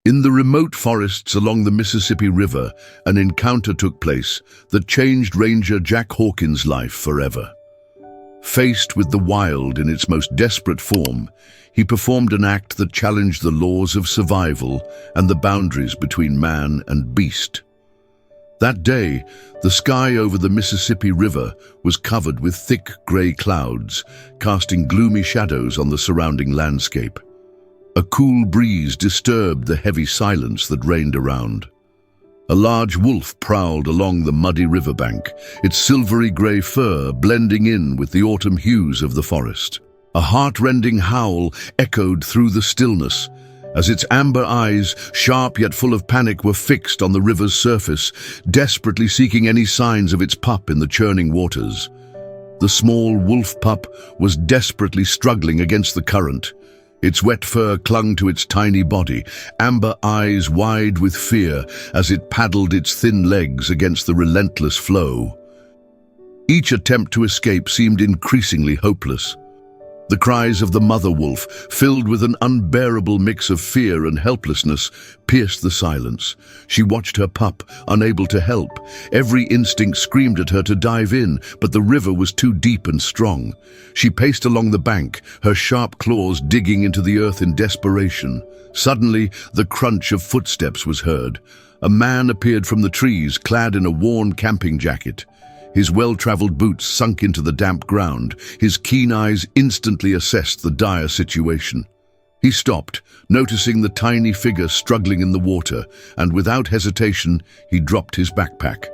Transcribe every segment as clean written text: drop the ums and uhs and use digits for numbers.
In the remote forests along the Mississippi River, an encounter took place that changed Ranger Jack Hawkins' life forever. Faced with the wild in its most desperate form, he performed an act that challenged the laws of survival and the boundaries between man and beast. That day, the sky over the Mississippi River was covered with thick gray clouds, casting gloomy shadows on the surrounding landscape. A cool breeze disturbed the heavy silence that reigned around. A large wolf prowled along the muddy riverbank, its silvery gray fur blending in with the autumn hues of the forest. A heart-rending howl echoed through the stillness, as its amber eyes, sharp yet full of panic, were fixed on the river's surface, desperately seeking any signs of its pup in the churning waters. The small wolf pup was desperately struggling against the current. Its wet fur clung to its tiny body, amber eyes wide with fear as it paddled its thin legs against the relentless flow. Each attempt to escape seemed increasingly hopeless. The cries of the mother wolf, filled with an unbearable mix of fear and helplessness, pierced the silence. She watched her pup, unable to help. Every instinct screamed at her to dive in, but the river was too deep and strong. She paced along the bank, her sharp claws digging into the earth in desperation. Suddenly, the crunch of footsteps was heard. A man appeared from the trees, clad in a worn camping jacket. His well-traveled boots sunk into the damp ground. His keen eyes instantly assessed the dire situation. He stopped, noticing the tiny figure struggling in the water, and without hesitation, he dropped his backpack.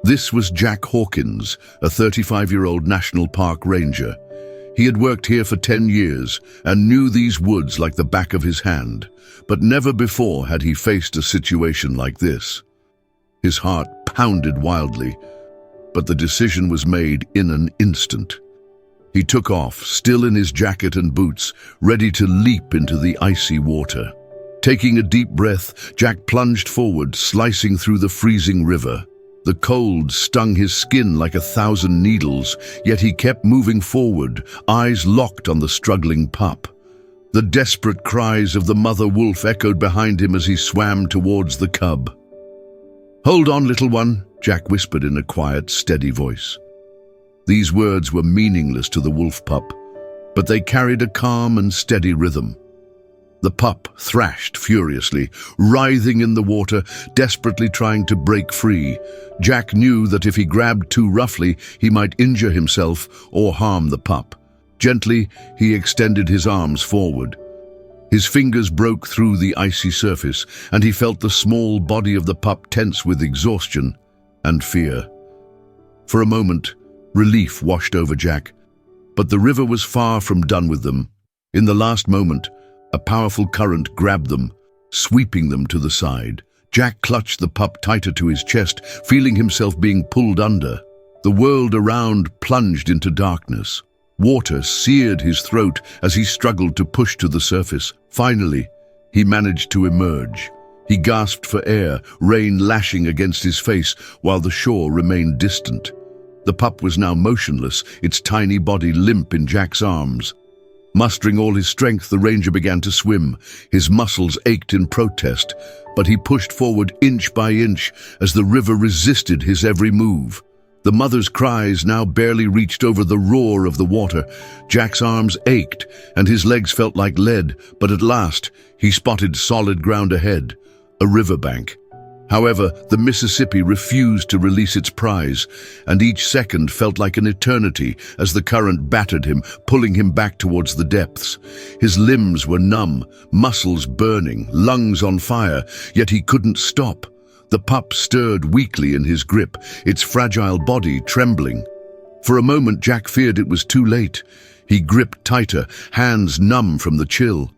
This was Jack Hawkins, a 35-year-old National Park ranger. He had worked here for 10 years and knew these woods like the back of his hand, but never before had he faced a situation like this. His heart pounded wildly, but the decision was made in an instant. He took off, still in his jacket and boots, ready to leap into the icy water. Taking a deep breath, Jack plunged forward, slicing through the freezing river. The cold stung his skin like 1,000 needles, yet he kept moving forward, eyes locked on the struggling pup. The desperate cries of the mother wolf echoed behind him as he swam towards the cub. "Hold on, little one," Jack whispered in a quiet, steady voice. These words were meaningless to the wolf pup, but they carried a calm and steady rhythm. The pup thrashed furiously, writhing in the water, desperately trying to break free. Jack knew that if he grabbed too roughly, he might injure himself or harm the pup. Gently, he extended his arms forward. His fingers broke through the icy surface, and he felt the small body of the pup tense with exhaustion and fear. For a moment, relief washed over Jack, but the river was far from done with them. In the last moment, a powerful current grabbed them, sweeping them to the side. Jack clutched the pup tighter to his chest, feeling himself being pulled under. The world around plunged into darkness. Water seared his throat as he struggled to push to the surface. Finally, he managed to emerge. He gasped for air, rain lashing against his face while the shore remained distant. The pup was now motionless, its tiny body limp in Jack's arms. Mustering all his strength, the ranger began to swim. His muscles ached in protest, but he pushed forward inch by inch as the river resisted his every move. The mother's cries now barely reached over the roar of the water. Jack's arms ached, and his legs felt like lead, but at last he spotted solid ground ahead, a riverbank. However, the Mississippi refused to release its prize, and each second felt like an eternity as the current battered him, pulling him back towards the depths. His limbs were numb, muscles burning, lungs on fire, yet he couldn't stop. The pup stirred weakly in his grip, its fragile body trembling. For a moment, Jack feared it was too late. He gripped tighter, hands numb from the chill.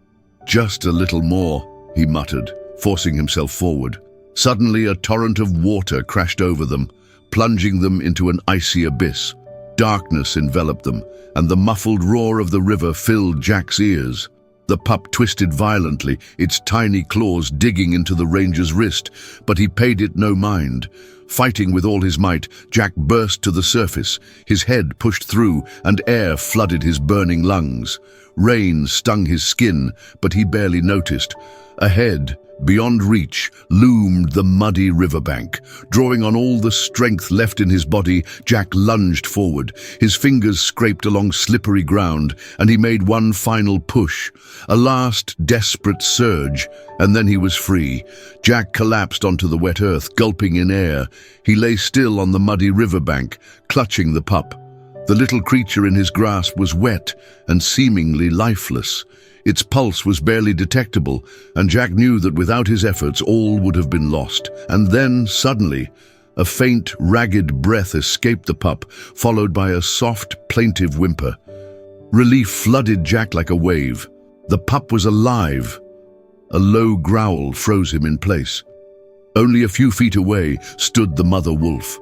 "Just a little more," he muttered, forcing himself forward. Suddenly, a torrent of water crashed over them, plunging them into an icy abyss. Darkness enveloped them, and the muffled roar of the river filled Jack's ears. The pup twisted violently, its tiny claws digging into the ranger's wrist, but he paid it no mind. Fighting with all his might, Jack burst to the surface. His head pushed through, and air flooded his burning lungs. Rain stung his skin, but he barely noticed. Ahead, beyond reach, loomed the muddy riverbank. Drawing on all the strength left in his body, Jack lunged forward. His fingers scraped along slippery ground, and he made one final push. A last, desperate surge, and then he was free. Jack collapsed onto the wet earth, gulping in air. He lay still on the muddy riverbank, clutching the pup. The little creature in his grasp was wet and seemingly lifeless. Its pulse was barely detectable, and Jack knew that without his efforts all would have been lost. And then, suddenly, a faint, ragged breath escaped the pup, followed by a soft, plaintive whimper. Relief flooded Jack like a wave. The pup was alive. A low growl froze him in place. Only a few feet away stood the mother wolf.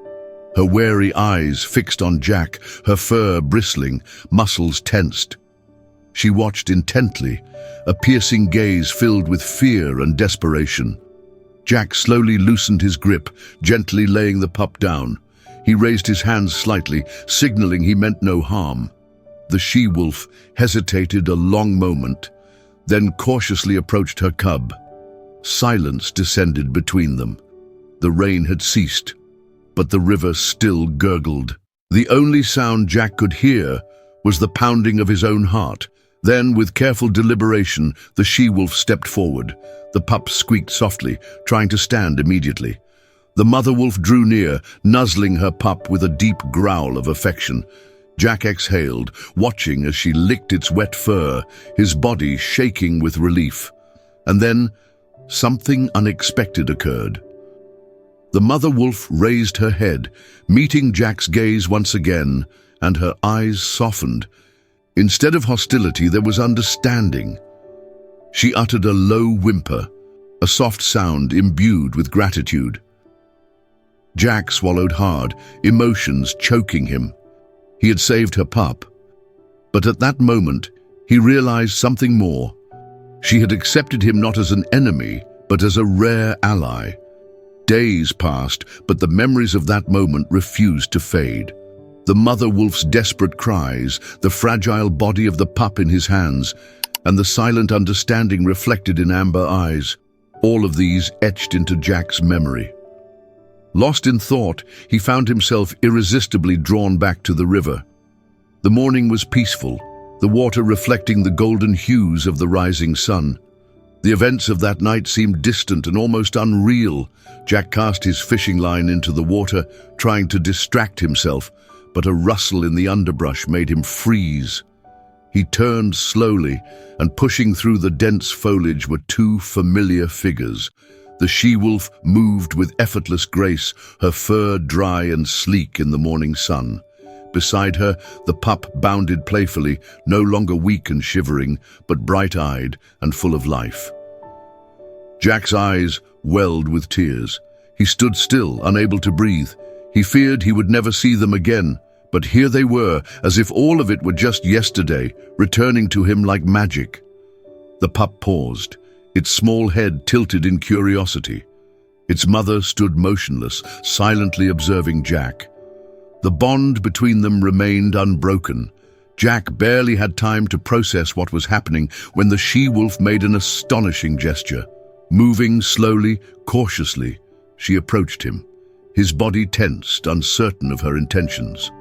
Her wary eyes fixed on Jack, her fur bristling, muscles tensed. She watched intently, a piercing gaze filled with fear and desperation. Jack slowly loosened his grip, gently laying the pup down. He raised his hands slightly, signaling he meant no harm. The she-wolf hesitated a long moment, then cautiously approached her cub. Silence descended between them. The rain had ceased, but the river still gurgled. The only sound Jack could hear was the pounding of his own heart. Then, with careful deliberation, the she-wolf stepped forward. The pup squeaked softly, trying to stand immediately. The mother wolf drew near, nuzzling her pup with a deep growl of affection. Jack exhaled, watching as she licked its wet fur, his body shaking with relief. And then, something unexpected occurred. The mother wolf raised her head, meeting Jack's gaze once again, and her eyes softened. Instead of hostility, there was understanding. She uttered a low whimper, a soft sound imbued with gratitude. Jack swallowed hard, emotions choking him. He had saved her pup. But at that moment, he realized something more. She had accepted him not as an enemy, but as a rare ally. Days passed, but the memories of that moment refused to fade. The mother wolf's desperate cries, the fragile body of the pup in his hands, and the silent understanding reflected in amber eyes, all of these etched into Jack's memory. Lost in thought, he found himself irresistibly drawn back to the river. The morning was peaceful, the water reflecting the golden hues of the rising sun. The events of that night seemed distant and almost unreal. Jack cast his fishing line into the water, trying to distract himself, but a rustle in the underbrush made him freeze. He turned slowly, and pushing through the dense foliage were two familiar figures. The she-wolf moved with effortless grace, her fur dry and sleek in the morning sun. Beside her, the pup bounded playfully, no longer weak and shivering, but bright-eyed and full of life. Jack's eyes welled with tears. He stood still, unable to breathe. He feared he would never see them again, but here they were, as if all of it were just yesterday, returning to him like magic. The pup paused, its small head tilted in curiosity. Its mother stood motionless, silently observing Jack. The bond between them remained unbroken. Jack barely had time to process what was happening when the she-wolf made an astonishing gesture. Moving slowly, cautiously, she approached him. His body tensed, uncertain of her intentions.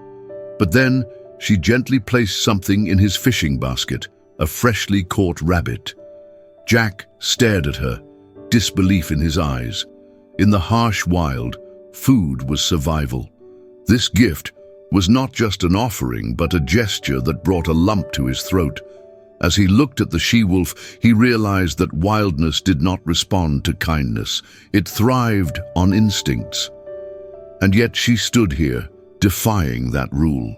But then, she gently placed something in his fishing basket, a freshly caught rabbit. Jack stared at her, disbelief in his eyes. In the harsh wild, food was survival. This gift was not just an offering, but a gesture that brought a lump to his throat. As he looked at the she-wolf, he realized that wildness did not respond to kindness. It thrived on instincts. And yet she stood here, defying that rule.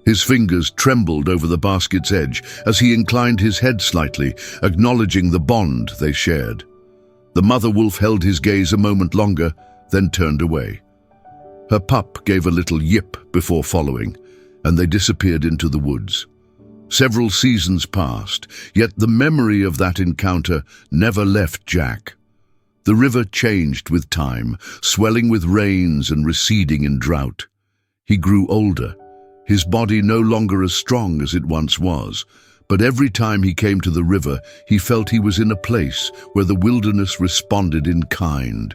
His fingers trembled over the basket's edge as he inclined his head slightly, acknowledging the bond they shared. The mother wolf held his gaze a moment longer, then turned away. Her pup gave a little yip before following, and they disappeared into the woods. Several seasons passed, yet the memory of that encounter never left Jack. The river changed with time, swelling with rains and receding in drought. He grew older, his body no longer as strong as it once was, But every time he came to the river, he felt he was in a place where the wilderness responded in kind.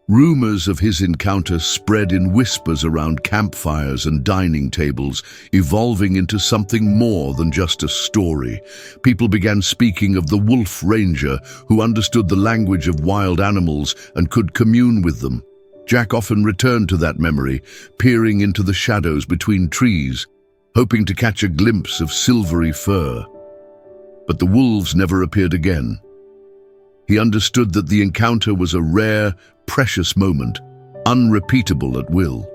Rumors of his encounter spread in whispers around campfires and dining tables, evolving into something more than just a story. People began speaking of the Wolf Ranger, who understood the language of wild animals and could commune with them. Jack often returned to that memory, peering into the shadows between trees, hoping to catch a glimpse of silvery fur. But the wolves never appeared again. He understood that the encounter was a rare, precious moment, unrepeatable at will.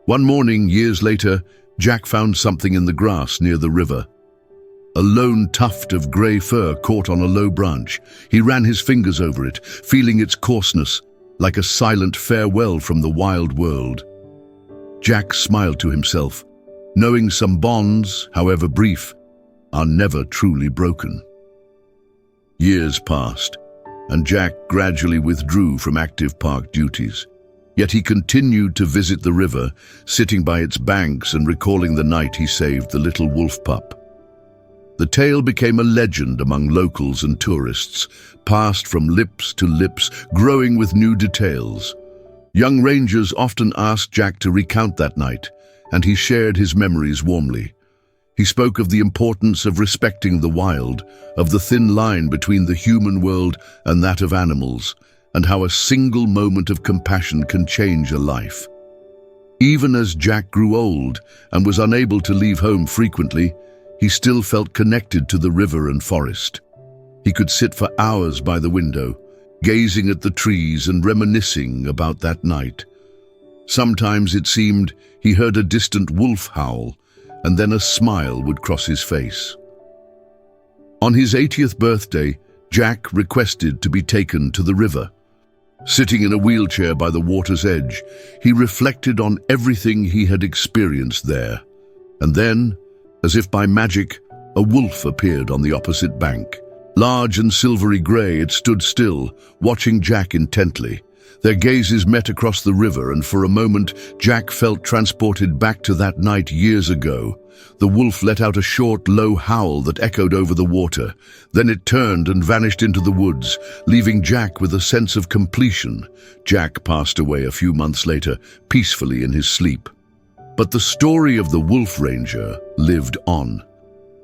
One morning, years later, Jack found something in the grass near the river. A lone tuft of grey fur caught on a low branch. He ran his fingers over it, feeling its coarseness, like a silent farewell from the wild world. Jack smiled to himself, knowing some bonds, however brief, are never truly broken. Years passed, and Jack gradually withdrew from active park duties. Yet he continued to visit the river, sitting by its banks and recalling the night he saved the little wolf pup. The tale became a legend among locals and tourists, passed from lips to lips, growing with new details. Young rangers often asked Jack to recount that night, and he shared his memories warmly. He spoke of the importance of respecting the wild, of the thin line between the human world and that of animals, and how a single moment of compassion can change a life. Even as Jack grew old and was unable to leave home frequently, he still felt connected to the river and forest. He could sit for hours by the window, gazing at the trees and reminiscing about that night. Sometimes it seemed he heard a distant wolf howl, and then a smile would cross his face. On his 80th birthday, Jack requested to be taken to the river. Sitting in a wheelchair by the water's edge, he reflected on everything he had experienced there. And then, as if by magic, a wolf appeared on the opposite bank. Large and silvery grey, it stood still, watching Jack intently. Their gazes met across the river, and for a moment, Jack felt transported back to that night years ago. The wolf let out a short, low howl that echoed over the water. Then it turned and vanished into the woods, leaving Jack with a sense of completion. Jack passed away a few months later, peacefully in his sleep. But the story of the Wolf Ranger lived on.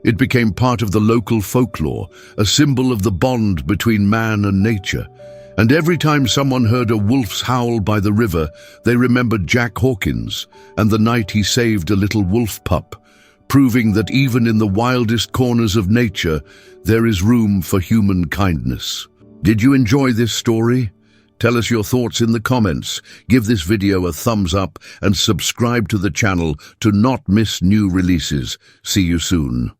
It became part of the local folklore, a symbol of the bond between man and nature. And every time someone heard a wolf's howl by the river, they remembered Jack Hawkins and the night he saved a little wolf pup, proving that even in the wildest corners of nature, there is room for human kindness. Did you enjoy this story? Tell us your thoughts in the comments. Give this video a thumbs up and subscribe to the channel to not miss new releases. See you soon.